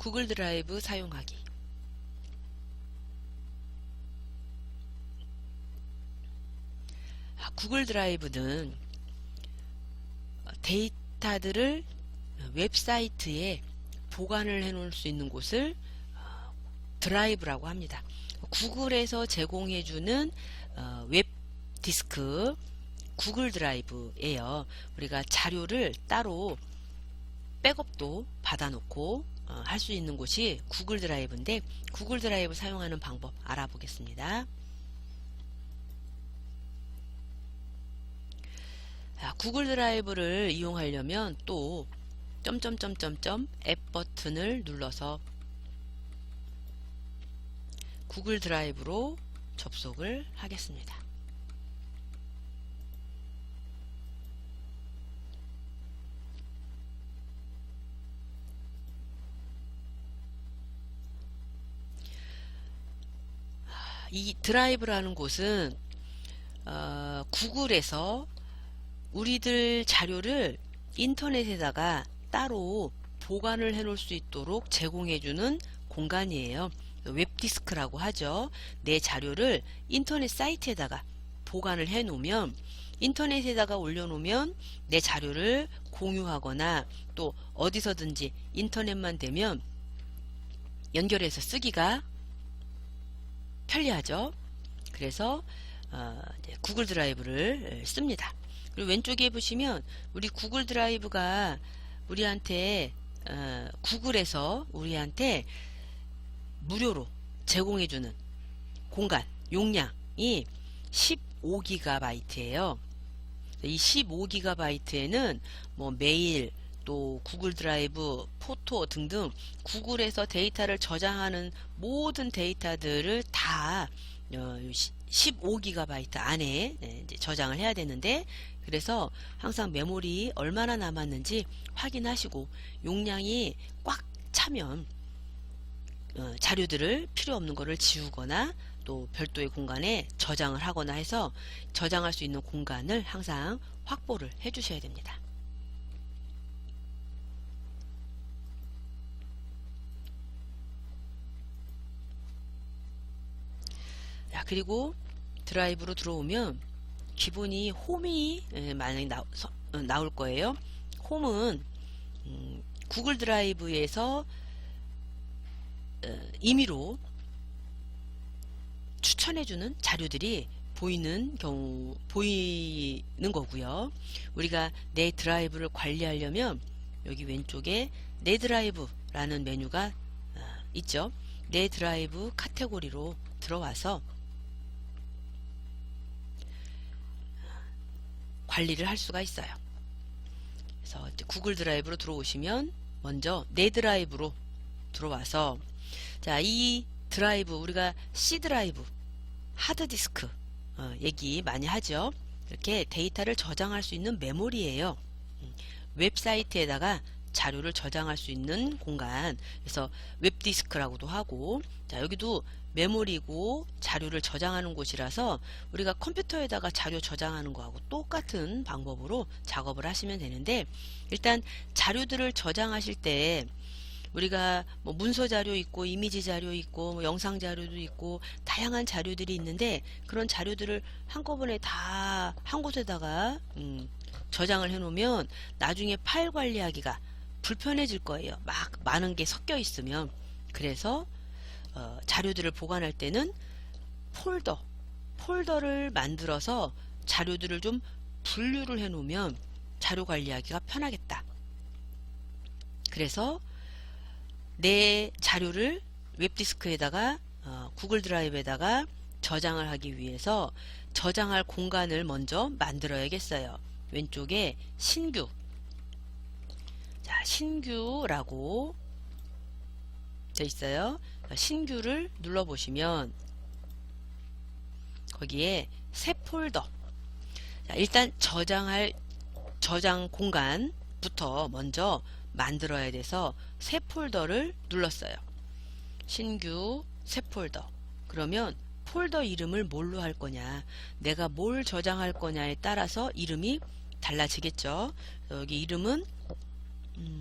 구글 드라이브 사용하기. 구글 드라이브는 데이터들을 웹사이트에 보관을 해 놓을 수 있는 곳을 드라이브라고 합니다. 구글에서 제공해주는 웹 디스크 구글 드라이브예요. 우리가 자료를 따로 백업도 받아놓고 할 수 있는 곳이 구글 드라이브인데, 구글 드라이브 사용하는 방법 알아보겠습니다. 구글 드라이브를 이용하려면 또 점점점점점 앱 버튼을 눌러서 구글 드라이브로 접속을 하겠습니다. 이 드라이브라는 곳은 구글에서 우리들 자료를 인터넷에다가 따로 보관을 해 놓을 수 있도록 제공해주는 공간이에요. 웹디스크라고 하죠. 내 자료를 인터넷 사이트에다가 보관을 해 놓으면, 인터넷에다가 올려놓으면 내 자료를 공유하거나 또 어디서든지 인터넷만 되면 연결해서 쓰기가 편리하죠. 그래서 구글 드라이브를 씁니다. 그리고 왼쪽에 보시면 우리 구글 드라이브가 우리한테 구글에서 우리한테 무료로 제공해주는 공간 용량이 15GB예요. 이 15GB에는 뭐 메일, 또 구글 드라이브, 포토 등등 구글에서 데이터를 저장하는 모든 데이터들을 다 15GB 안에 이제 저장을 해야 되는데, 그래서 항상 메모리 얼마나 남았는지 확인하시고 용량이 꽉 차면 자료들을 필요 없는 거를 지우거나 또 별도의 공간에 저장을 하거나 해서 저장할 수 있는 공간을 항상 확보를 해 주셔야 됩니다. 그리고 드라이브로 들어오면 기본이 홈이 만약에 나올 거예요. 홈은 구글 드라이브에서 임의로 추천해주는 자료들이 보이는 거고요. 우리가 내 드라이브를 관리하려면 여기 왼쪽에 내 드라이브라는 메뉴가 있죠. 내 드라이브 카테고리로 들어와서 관리를 할 수가 있어요. 그래서 이제 구글 드라이브로 들어오시면 먼저 내 드라이브로 들어와서, 자, 이 드라이브 우리가 C 드라이브, 하드디스크 얘기 많이 하죠. 이렇게 데이터를 저장할 수 있는 메모리예요. 웹사이트에다가 자료를 저장할 수 있는 공간, 그래서 웹디스크라고도 하고, 자, 여기도 메모리고 자료를 저장하는 곳이라서 우리가 컴퓨터에다가 자료 저장하는 거하고 똑같은 방법으로 작업을 하시면 되는데, 일단 자료들을 저장하실 때 우리가 뭐 문서 자료 있고 이미지 자료 있고 뭐 영상 자료도 있고 다양한 자료들이 있는데, 그런 자료들을 한꺼번에 다 한 곳에다가 저장을 해 놓으면 나중에 파일 관리하기가 불편해질 거예요. 막 많은 게 섞여 있으면. 그래서 자료들을 보관할 때는 폴더를 만들어서 자료들을 좀 분류를 해 놓으면 자료 관리하기가 편하겠다. 그래서 내 자료를 웹디스크에다가 구글 드라이브에다가 저장을 하기 위해서 저장할 공간을 먼저 만들어야겠어요. 왼쪽에 신규, 자, 신규라고 되어 있어요. 신규를 눌러보시면 거기에 새 폴더, 자, 일단 저장 공간부터 먼저 만들어야 돼서 새 폴더를 눌렀어요. 신규 새 폴더. 그러면 폴더 이름을 뭘로 할 거냐, 내가 뭘 저장할 거냐에 따라서 이름이 달라지겠죠. 여기 이름은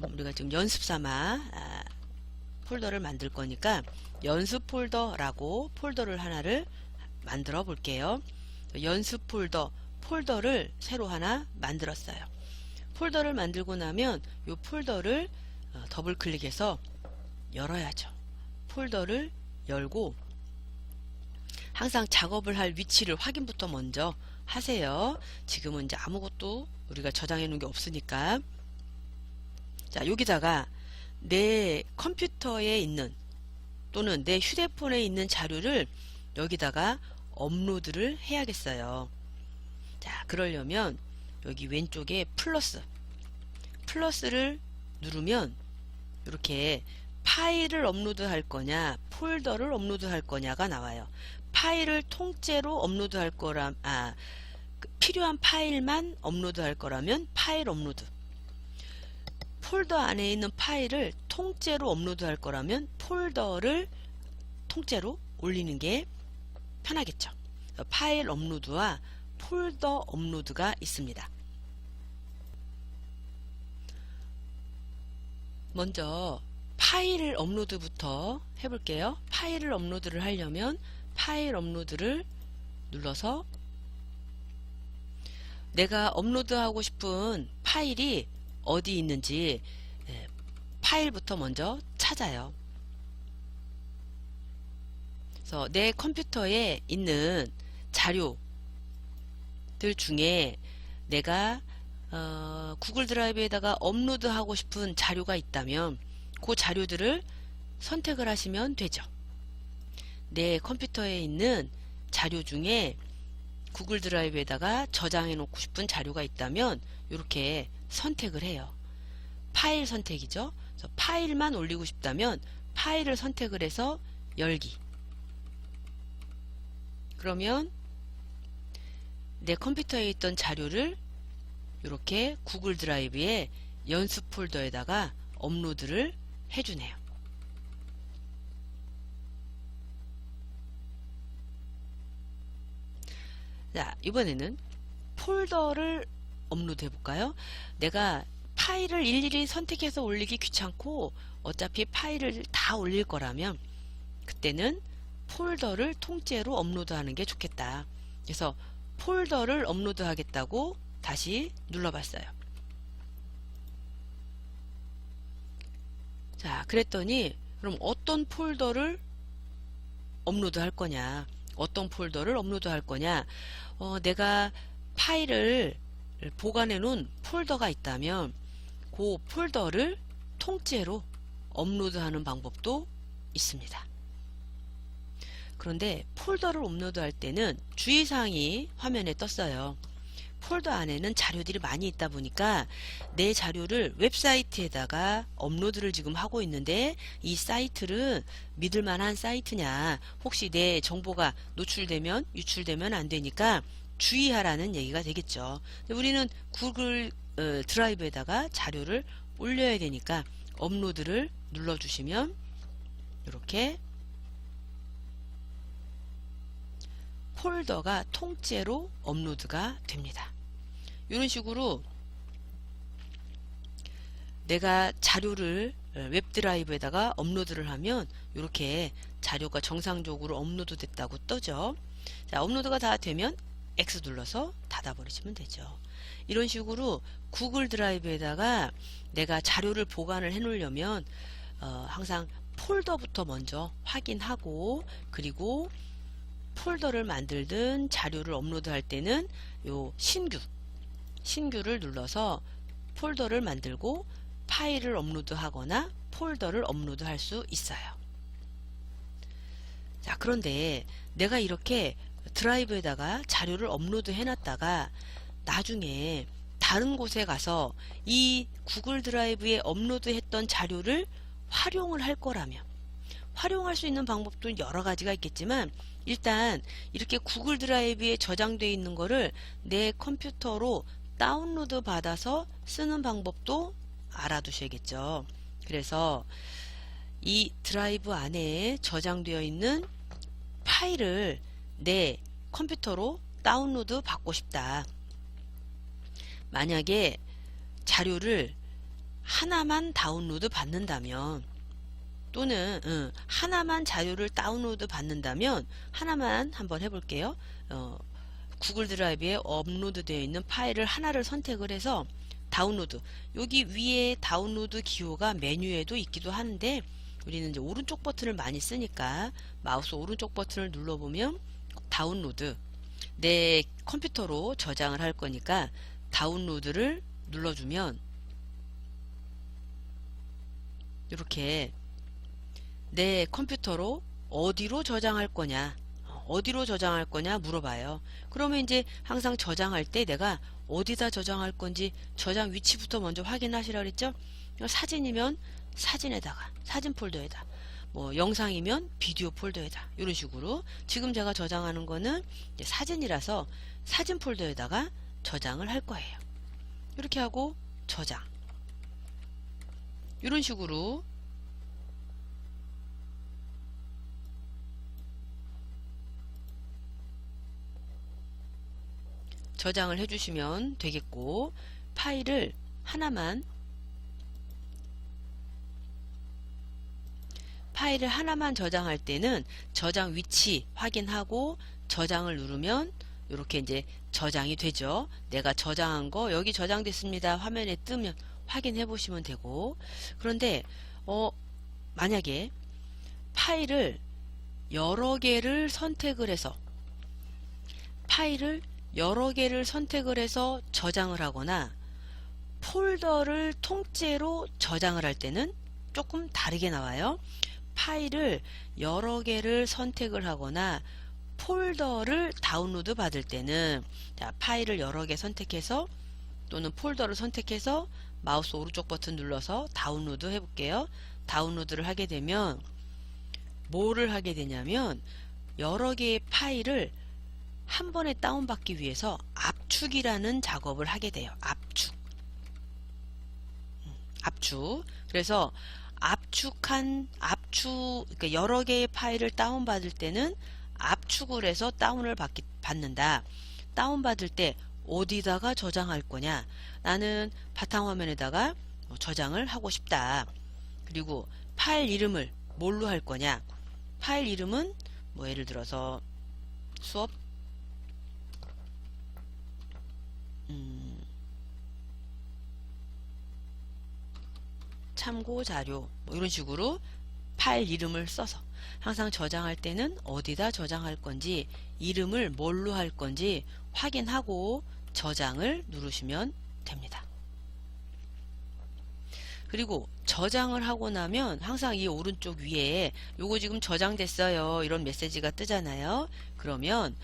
우리가 지금 연습 삼아 폴더를 만들 거니까 연습 폴더라고 폴더를 하나를 만들어 볼게요. 연습 폴더를 새로 하나 만들었어요. 폴더를 만들고 나면 이 폴더를 더블 클릭해서 열어야죠. 폴더를 열고 항상 작업을 할 위치를 확인부터 먼저 하세요. 지금은 이제 아무것도 우리가 저장해 놓은 게 없으니까. 자, 여기다가 내 컴퓨터에 있는 또는 내 휴대폰에 있는 자료를 여기다가 업로드를 해야겠어요. 자, 그러려면 여기 왼쪽에 플러스를 누르면 이렇게 파일을 업로드 할 거냐 폴더를 업로드 할 거냐가 나와요. 파일을 통째로 업로드 할 거라 필요한 파일만 업로드 할 거라면 파일 업로드, 폴더 안에 있는 파일을 통째로 업로드 할 거라면 폴더를 통째로 올리는 게 편하겠죠. 파일 업로드와 폴더 업로드가 있습니다. 먼저 파일 업로드부터 해볼게요. 파일을 업로드를 하려면 파일 업로드를 눌러서 내가 업로드하고 싶은 파일이 어디 있는지 파일부터 먼저 찾아요. 그래서 내 컴퓨터에 있는 자료들 중에 내가 구글 드라이브에다가 업로드하고 싶은 자료가 있다면 그 자료들을 선택을 하시면 되죠. 내 컴퓨터에 있는 자료 중에 구글 드라이브에다가 저장해 놓고 싶은 자료가 있다면 이렇게 선택을 해요. 파일 선택이죠. 그래서 파일만 올리고 싶다면 파일을 선택을 해서 열기. 그러면 내 컴퓨터에 있던 자료를 이렇게 구글 드라이브에 연습 폴더에다가 업로드를 해주네요. 자, 이번에는 폴더를 업로드 해볼까요? 내가 파일을 일일이 선택해서 올리기 귀찮고 어차피 파일을 다 올릴 거라면 그때는 폴더를 통째로 업로드하는 게 좋겠다. 그래서 폴더를 업로드 하겠다고 다시 눌러봤어요. 자, 그랬더니 그럼 어떤 폴더를 업로드 할 거냐, 어떤 폴더를 업로드 할 거냐, 내가 파일을 보관해 놓은 폴더가 있다면 그 폴더를 통째로 업로드하는 방법도 있습니다. 그런데 폴더를 업로드할 때는 주의사항이 화면에 떴어요. 폴더 안에는 자료들이 많이 있다 보니까 내 자료를 웹사이트에다가 업로드를 지금 하고 있는데 이 사이트는 믿을만한 사이트냐, 혹시 내 정보가 노출되면 유출되면 안 되니까 주의하라는 얘기가 되겠죠. 우리는 구글 드라이브에다가 자료를 올려야 되니까 업로드를 눌러주시면 이렇게 폴더가 통째로 업로드가 됩니다. 이런 식으로 내가 자료를 웹드라이브에다가 업로드를 하면 이렇게 자료가 정상적으로 업로드 됐다고 뜨죠. 자, 업로드가 다 되면 X 눌러서 닫아버리시면 되죠. 이런 식으로 구글 드라이브에다가 내가 자료를 보관을 해 놓으려면 항상 폴더부터 먼저 확인하고, 그리고 폴더를 만들든 자료를 업로드할 때는 요 신규를 눌러서 폴더를 만들고 파일을 업로드하거나 폴더를 업로드할 수 있어요. 자, 그런데 내가 이렇게 드라이브에다가 자료를 업로드 해놨다가 나중에 다른 곳에 가서 이 구글 드라이브에 업로드했던 자료를 활용을 할 거라면, 활용할 수 있는 방법도 여러 가지가 있겠지만 일단 이렇게 구글 드라이브에 저장되어 있는 거를 내 컴퓨터로 다운로드 받아서 쓰는 방법도 알아두셔야겠죠. 그래서 이 드라이브 안에 저장되어 있는 파일을 내 컴퓨터로 다운로드 받고 싶다. 만약에 자료를 하나만 다운로드 받는다면 또는 하나만 자료를 다운로드 받는다면 하나만 한번 해볼게요. 구글 드라이브에 업로드 되어 있는 파일을 하나를 선택을 해서 다운로드, 여기 위에 다운로드 기호가 메뉴에도 있기도 하는데 우리는 이제 오른쪽 버튼을 많이 쓰니까 마우스 오른쪽 버튼을 눌러보면 다운로드, 내 컴퓨터로 저장을 할 거니까 다운로드를 눌러주면 이렇게 내 컴퓨터로 어디로 저장할 거냐, 물어봐요. 그러면 이제 항상 저장할 때 내가 어디다 저장할 건지 저장 위치부터 먼저 확인하시라 그랬죠. 사진이면 사진에다가, 사진 폴더에다, 뭐 영상이면 비디오 폴더에다, 이런 식으로 지금 제가 저장하는 거는 이제 사진이라서 사진 폴더에다가 저장을 할 거예요. 이렇게 하고 저장, 이런 식으로 저장을 해주시면 되겠고, 파일을 하나만 저장할 때는 저장 위치 확인하고 저장을 누르면 이렇게 이제 저장이 되죠. 내가 저장한 거 여기 저장됐습니다. 화면에 뜨면 확인해 보시면 되고, 그런데 만약에 파일을 여러 개를 선택을 해서 저장을 하거나 폴더를 통째로 저장을 할 때는 조금 다르게 나와요. 파일을 여러 개를 선택을 하거나 폴더를 다운로드 받을 때는, 자, 파일을 여러 개 선택해서 또는 폴더를 선택해서 마우스 오른쪽 버튼 눌러서 다운로드 해볼게요. 다운로드를 하게 되면 뭐를 하게 되냐면 여러 개의 파일을 한 번에 다운받기 위해서 압축이라는 작업을 하게 돼요. 압축. 그래서 그러니까 여러 개의 파일을 다운받을 때는 압축을 해서 다운을 받는다. 다운받을 때 어디다가 저장할 거냐, 나는 바탕화면에다가 저장을 하고 싶다. 그리고 파일 이름을 뭘로 할 거냐, 파일 이름은 뭐 예를 들어서 수업 참고 자료, 뭐 이런 식으로 파일 이름을 써서 항상 저장할 때는 어디다 저장할 건지, 이름을 뭘로 할 건지 확인하고 저장을 누르시면 됩니다. 그리고 저장을 하고 나면 항상 이 오른쪽 위에 요거 지금 저장됐어요, 이런 메시지가 뜨잖아요. 그러면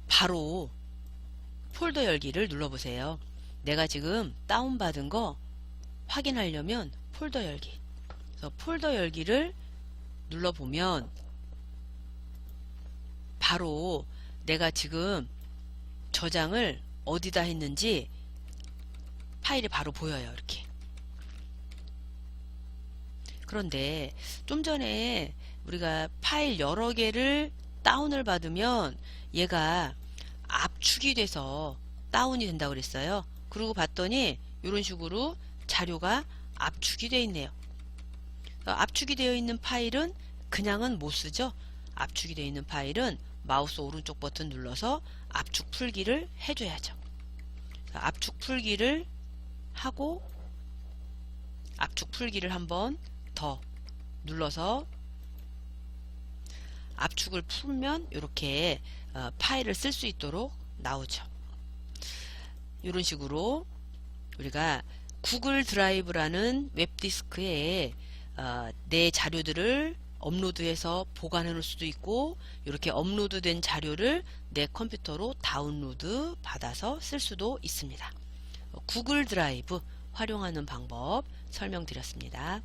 바로 폴더 열기를 눌러보세요. 내가 지금 다운받은 거 확인하려면 폴더 열기, 그래서 폴더 열기를 눌러보면 바로 내가 지금 저장을 어디다 했는지 파일이 바로 보여요. 이렇게. 그런데 좀 전에 우리가 파일 여러 개를 다운을 받으면 얘가 압축이 돼서 다운이 된다고 그랬어요. 그러고 봤더니 이런 식으로 자료가 압축이 되어 있네요. 압축이 되어 있는 파일은 그냥은 못 쓰죠. 압축이 되어 있는 파일은 마우스 오른쪽 버튼 눌러서 압축 풀기를 해줘야죠. 압축 풀기를 하고 압축 풀기를 한번 더 눌러서 압축을 풀면 이렇게 파일을 쓸 수 있도록 나오죠. 이런 식으로 우리가 구글 드라이브라는 웹디스크에 내 자료들을 업로드해서 보관해 놓을 수도 있고, 이렇게 업로드된 자료를 내 컴퓨터로 다운로드 받아서 쓸 수도 있습니다. 구글 드라이브 활용하는 방법 설명드렸습니다.